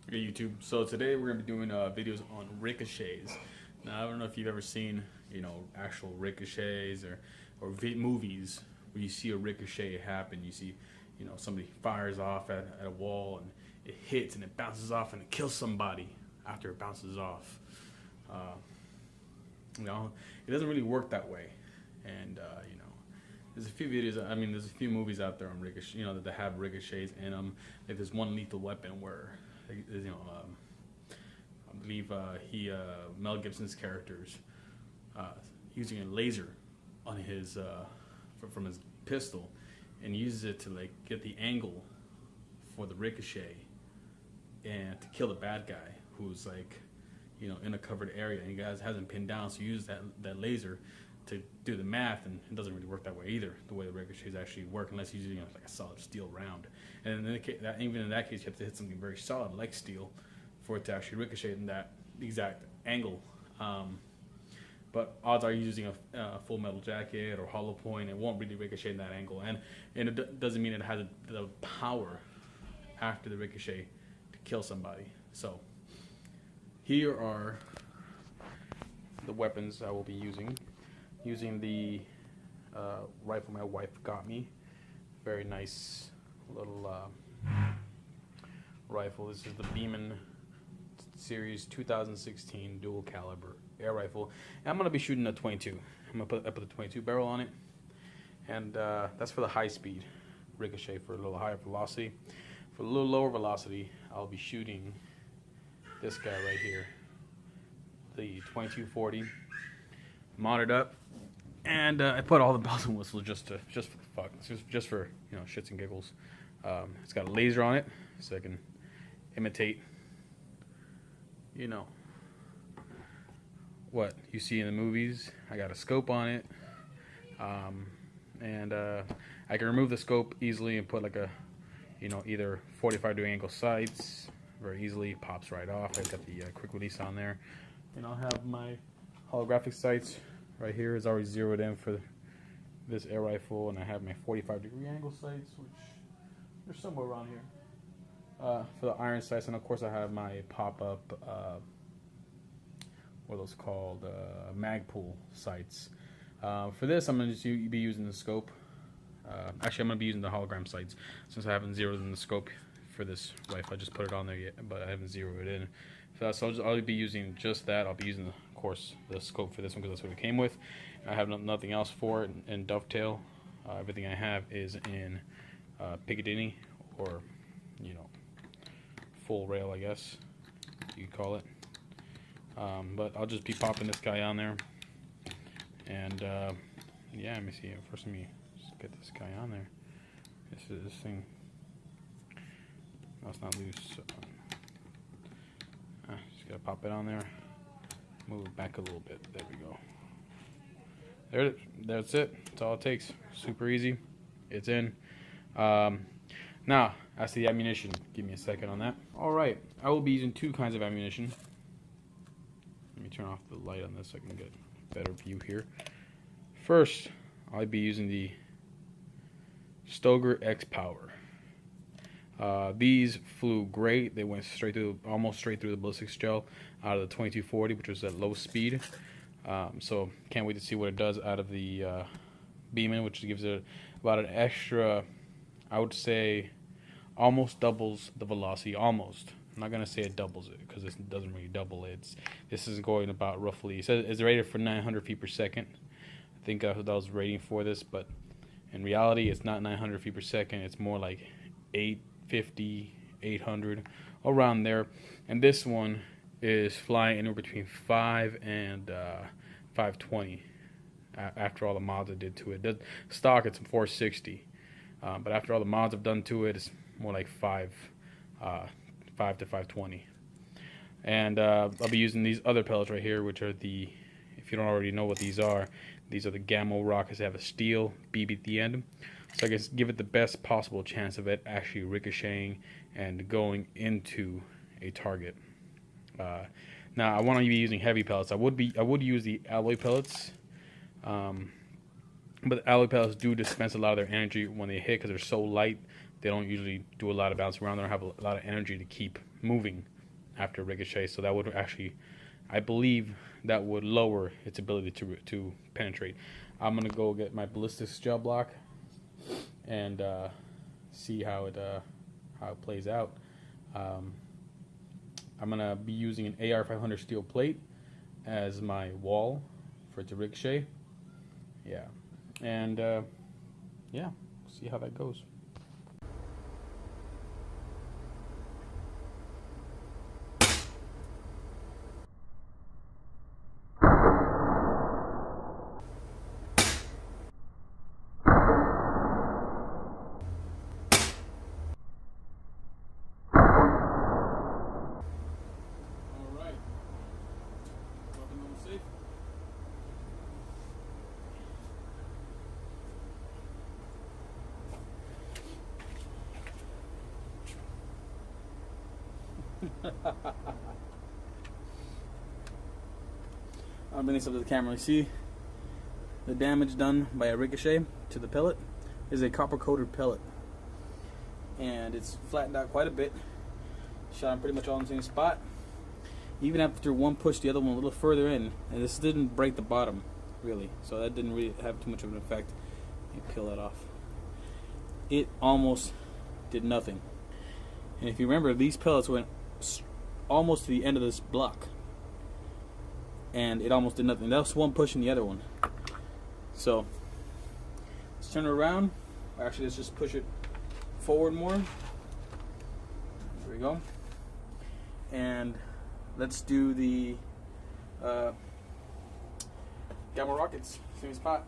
Okay, YouTube. So today we're gonna be doing videos on ricochets. Now I don't know if you've ever seen, actual ricochets or movies where you see a ricochet happen. You see, somebody fires off at a wall and it hits and it bounces off and it kills somebody after it bounces off. Uh, it doesn't really work that way, and there's a few videos. I mean, there's a few movies out there on ricochet, that have ricochets in them. Like there's one Lethal Weapon where, I believe Mel Gibson's character's using a laser on his from his pistol, and uses it to like get the angle for the ricochet and to kill the bad guy who's like, in a covered area and he guys hasn't pinned down. So you use that laser to do the math, and it doesn't really work that way either. The way the ricochets actually work, unless you're using like a solid steel round, and even in that case, you have to hit something very solid like steel for it to actually ricochet in that exact angle. But odds are using a full metal jacket or hollow point, it won't really ricochet in that angle, and it doesn't mean it has the power after the ricochet to kill somebody. So here are the weapons I will be using. Using the rifle my wife got me. Very nice little rifle. This is the Beeman Series 2016 dual caliber air rifle. And I'm going to be shooting a 22. I put the 22 barrel on it. And that's for the high speed ricochet, for a little higher velocity. For a little lower velocity, I'll be shooting this guy right here, the 2240. Modded up, and I put all the bells and whistles just for the fuck, just for shits and giggles. It's got a laser on it, so I can imitate, what you see in the movies. I got a scope on it, and I can remove the scope easily and put like a, either 45-degree angle sights. Very easily pops right off. I've got the quick release on there, and I'll have my holographic sights right here. Is already zeroed in for this air rifle, and I have my 45-degree angle sights, which they're somewhere around here, for the iron sights. And of course I have my pop-up what are those called, Magpul sights. For this I'm going to be using the scope. Actually I'm going to be using the hologram sights, since I haven't zeroed in the scope for this rifle. I just put it on there yet, but I haven't zeroed it in. So I'll be using just that. I'll be using, of course, the scope for this one because that's what it came with. I have nothing else for it in dovetail. Everything I have is in Piccadilly, or full rail, I guess you could call it. But I'll just be popping this guy on there, and yeah. Let me see. First, let me just get this guy on there. This thing. No, it's not loose. Just gotta pop it on there. Move it back a little bit. There we go. There it is. That's it. That's all it takes. Super easy. It's in. Now, as to the ammunition, give me a second on that. Alright, I will be using two kinds of ammunition. Let me turn off the light on this so I can get a better view here. First, I'll be using the Stoeger X Power. These flew great. They went almost straight through the ballistics gel out of the 2240, which was at low speed. So can't wait to see what it does out of the Beeman, which gives it about an extra, I would say, almost doubles the velocity. Almost. I'm not gonna say it doubles it because this doesn't really double it. This is going about roughly. It says it's rated for 900 feet per second. I think that was rating for this, but in reality, it's not 900 feet per second. It's more like 850, 800, around there. And this one is flying anywhere between 5 and 520 after all the mods I did to it. Stock, it's 460, but after all the mods I've done to it, it's more like 5 to 520. And I'll be using these other pellets right here, which are the, if you don't already know what these are the Gamma rockets. They have a steel BB at the end, so I guess give it the best possible chance of it actually ricocheting and going into a target. Now I want to be using heavy pellets. I would use the alloy pellets, but the alloy pellets do dispense a lot of their energy when they hit because they're so light. They don't usually do a lot of bouncing around. They don't have a lot of energy to keep moving after Ricochet. So that would actually, I believe, that would lower its ability to penetrate. I'm gonna go get my ballistics gel block and see how it plays out. I'm gonna be using an AR-500 steel plate as my wall for it to ricochet. Yeah, and yeah, see how that goes. I'll bring this up to the camera. You see the damage done by a ricochet to the pellet is a copper coated pellet, and it's flattened out quite a bit. Shot them pretty much all in the same spot. Even after one pushed the other one a little further in, and this didn't break the bottom really, so that didn't really have too much of an effect. You peel that off. It almost did nothing. And if you remember, these pellets went almost to the end of this block, and it almost did nothing. That was one pushing the other one. So let's turn it around. Actually, let's just push it forward more. There we go. And let's do the Gamma rockets. Same spot.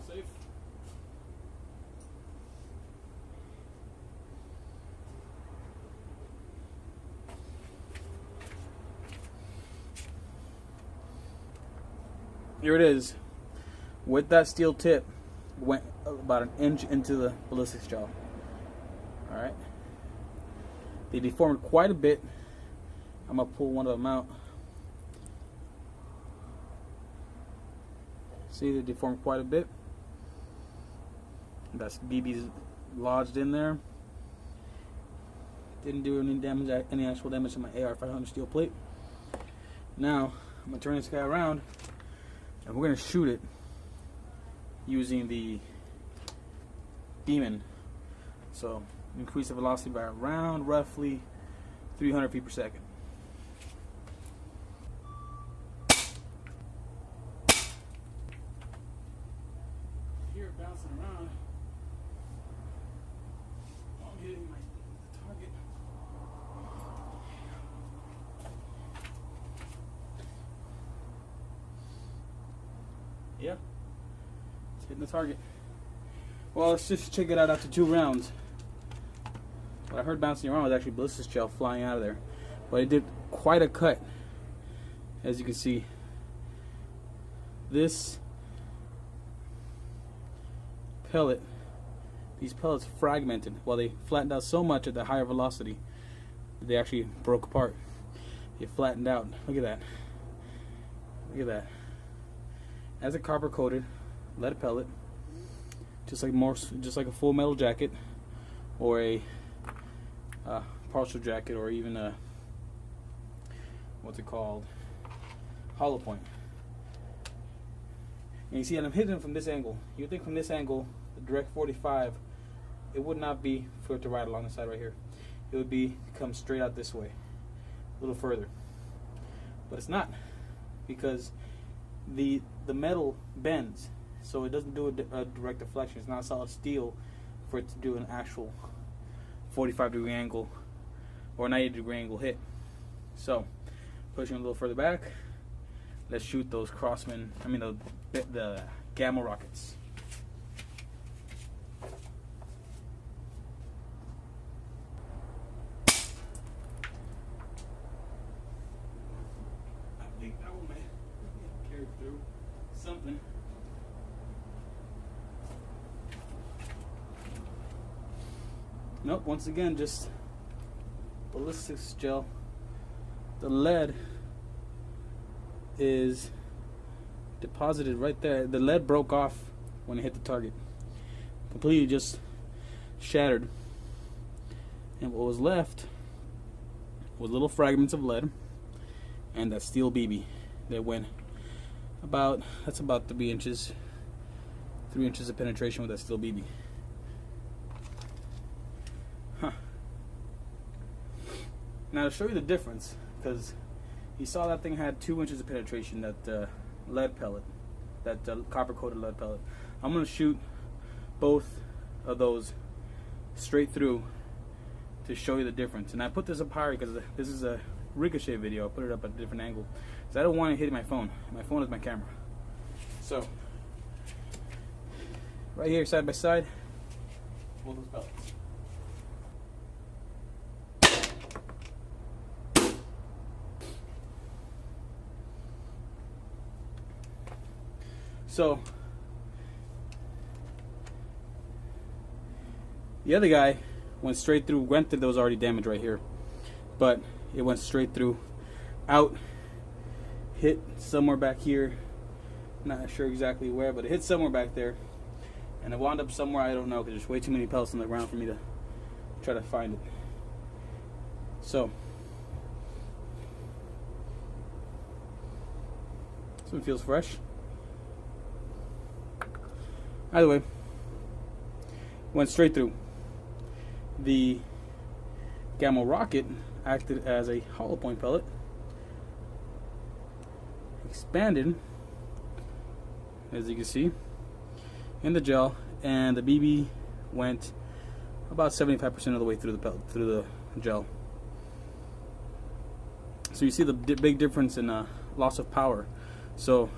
Safe. Here it is. With that steel tip, went about an inch into the ballistics gel. Alright. They deformed quite a bit. I'm going to pull one of them out. See, they deformed quite a bit. That's BB's lodged in there. Didn't do any damage, any actual damage to my AR-500 steel plate. Now, I'm going to turn this guy around, and we're going to shoot it using the Demon. So, increase the velocity by around roughly 300 feet per second. Here, bouncing around. I'm hitting my target. Yeah, it's hitting the target. Well, let's just check it out after 2 rounds. What I heard bouncing around was actually ballistics gel flying out of there, but it did quite a cut. As you can see, this pellet, these pellets fragmented. Well, they flattened out so much at the higher velocity that they actually broke apart. They flattened out. Look at that. Look at that. As a copper coated lead pellet, just like a full metal jacket, or a partial jacket, or even a what's it called, hollow point. And you see, I'm hitting it from this angle. You think from this angle, the direct 45, it would not be for it to ride along the side right here. It would be come straight out this way, a little further. But it's not, because the metal bends, so it doesn't do a direct deflection. It's not solid steel for it to do an actual 45-degree angle or 90-degree angle hit. So, pushing a little further back, let's shoot those the Gamma rockets. I think that one may carry through something. Nope, once again, just ballistics gel. The lead is deposited right there. The lead broke off when it hit the target. Completely just shattered. And what was left was little fragments of lead and that steel BB that went about, that's about 3 inches. 3 inches of penetration with that steel BB. Now to show you the difference, because you saw that thing had 2 inches of penetration, that lead pellet, that copper coated lead pellet. I'm going to shoot both of those straight through to show you the difference. And I put this up higher because this is a Ricochet video. I put it up at a different angle because I don't want to hit my phone. My phone is my camera. So right here, side by side, both those pellets. So the other guy went straight through. Granted, there was already damage right here, but it went straight through, out, hit somewhere back here. Not sure exactly where, but it hit somewhere back there, and it wound up somewhere I don't know because there's way too many pellets on the ground for me to try to find it. So this one feels fresh. Either way, went straight through. The Gamma Rocket acted as a hollow point pellet, expanded, as you can see, in the gel, and the BB went about 75% of the way through the gel. So you see the big difference in loss of power. So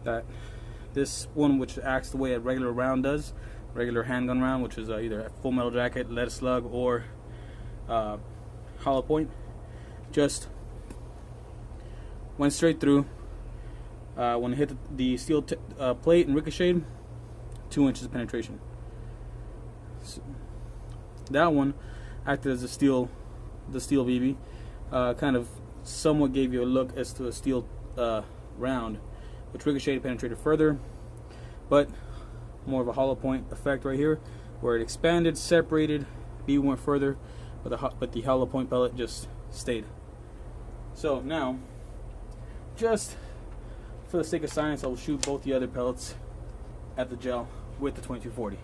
that this one, which acts the way a regular round does, regular handgun round, which is either a full metal jacket, lead slug, or hollow point, just went straight through. When it hit the steel plate and ricocheted, 2 inches of penetration. So that one acted as the steel BB, kind of somewhat gave you a look as to a steel round, which ricocheted, penetrated further, but more of a hollow point effect right here, where it expanded, separated, BB went further, but the hollow point pellet just stayed. So now, just for the sake of science, I will shoot both the other pellets at the gel with the 2240.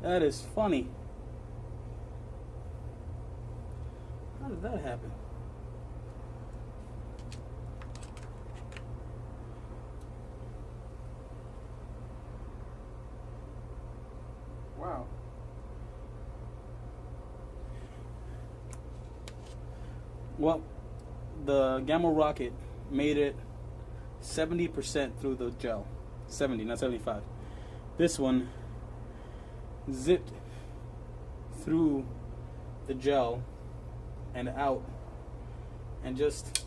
That is funny. How did that happen? Wow. Well, the Gamma Rocket made it 70% through the gel. 70, not 75. This one zipped through the gel and out and just,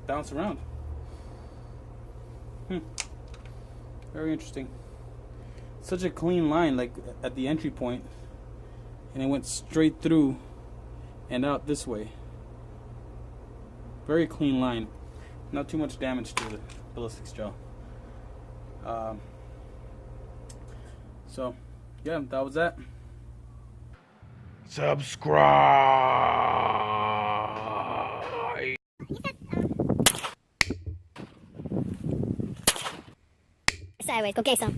bounce around. Very interesting. Such a clean line, like at the entry point, and it went straight through and out this way. Very clean line. Not too much damage to the ballistics gel. So yeah, that was that. Subscribe. Sideways, go get some.